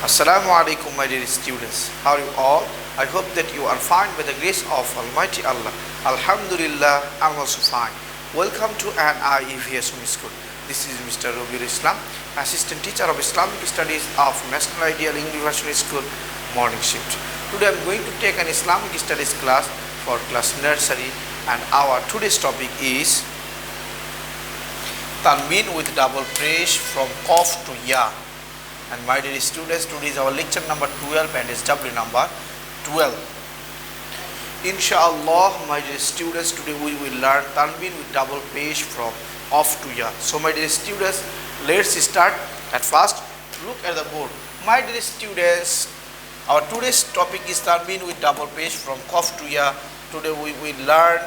Assalamu alaikum, my dear students. How are you all? I hope that you are fine by the grace of Almighty Allah. Alhamdulillah, I'm also fine. Welcome to an IEVS School. This is Mr. Robiul Islam, Assistant Teacher of Islamic Studies of National Ideal University School, Morning Shift. Today I'm going to take an Islamic Studies class for class nursery, and our today's topic is Tanween with double pesh from Qaf to Ya. And my dear students, today is our lecture number 12 and SW number 12. Inshallah, my dear students, today we will learn Tanween with double pesh from Qaf to Ya. So my dear students, let's start. At first, look at the board. My dear students, our today's topic is Tanween with double pesh from Qaf to Ya. Today we will learn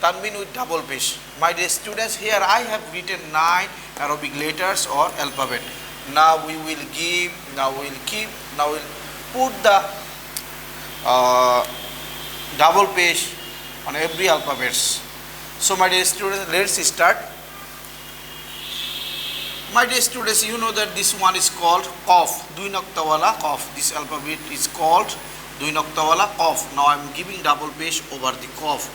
Tanween with double pesh. My dear students, here I have written 9 Arabic letters or alphabet. Now we will give, now we will keep, now we will put the double pesh on every alphabets. So my dear students, let's start. My dear students, you know that this one is called Qaf, Dui Nokta wala Qaf. This alphabet is called Dui Nokta wala Qaf. Now I am giving double pesh over the Qaf.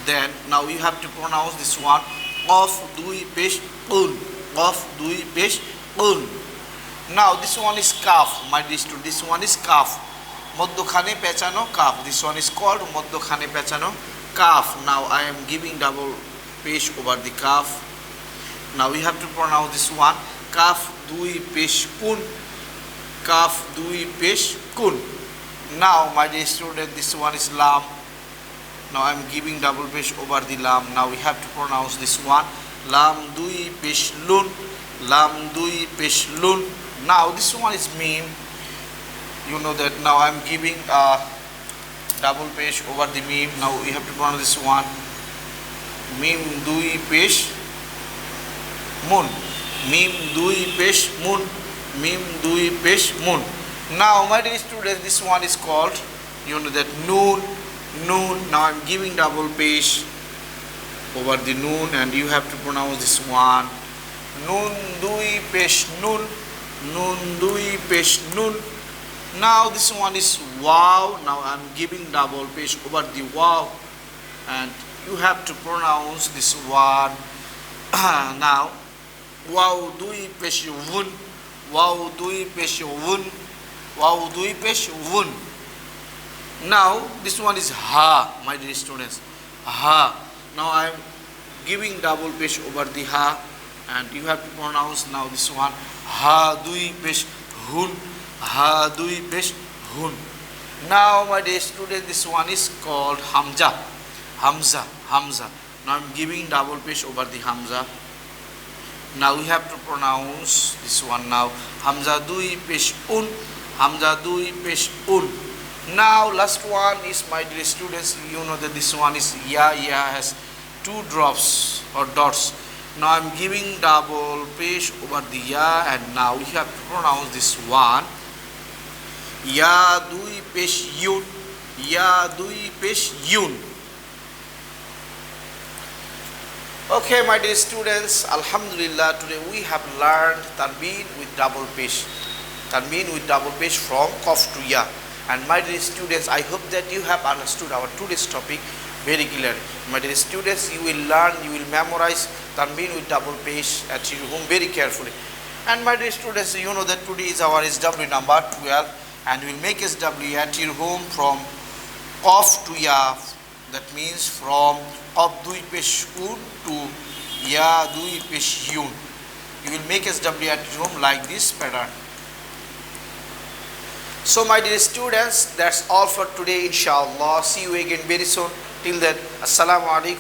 Then now you have to pronounce this one Qaf Dui Pesh Un. Qaf Dui Pesh Un. Now this one is Kaf, my dear student. This one is Kaf. Moddokhane pechano Kaf. This one is called Moddokhane pechano Kaf. Now I am giving double pesh over the Kaf. Now we have to pronounce this one Kaf Dui Pesh Kun. Kaf Dui Pesh Kun. Now my dear student, this one is Lam. Now I am giving double pesh over the Lam. Now we have to pronounce this one Lam Dui Pesh Lun. Lam Dui Pesh Lun. Now this one is Mim. You know that now I am giving double pesh over the Mim. Now we have to pronounce this one Mim Dui Pesh Mun. Mim Dui Pesh Mun. Mim Dui Pesh Mun. Now my dear students, this one is called, you know that Noon. Noon. Now I am giving double pesh over the Noon, and you have to pronounce this one Nun Dui Pesh Nun. Nun Dui Pesh Nun. Now this one is Wow. Now I am giving double pesh over the Wow, and you have to pronounce this one now Wow Dui Pesh Wun. Wow Dui Pesh Wun. Wow Dui Pesh Wun. Now this one is Ha, my dear students. Ha. Now I am giving double pesh over the Ha, and you have to pronounce now this one Ha Dui Pesh Hun. Ha Dui Pesh Hun. Now my dear student, this one is called Hamza. Hamza. Hamza. Now I am giving double pesh over the Hamza. Now we have to pronounce this one now Hamza Dui Pesh Un. Hamza Dui Pesh Un. Now last one is, my dear students, you know that this one is Ya. Ya has 2 drops or dots. Now I am giving double pesh over the Ya, and now we have to pronounce this one Ya Dui Pesh Yun. Ya Dui Pesh Yun. Okay, my dear students, Alhamdulillah, today we have learned Tanween with double pesh. Tanween with double pesh from Qaf to Ya. And my dear students, I hope that you have understood our today's topic very clearly. My dear students, you will learn, you will memorize Tanween with double pesh at your home very carefully. And my dear students, you know that today is our SW number 12, and we will make SW at your home from Qaf to Ya. That means from Qaf Dui Pesh Un to Ya Dui Pesh Yun. You will make SW at your home like this pattern. So my dear students, that's all for today, inshallah. See you again very soon. Till then, Assalamu alaikum.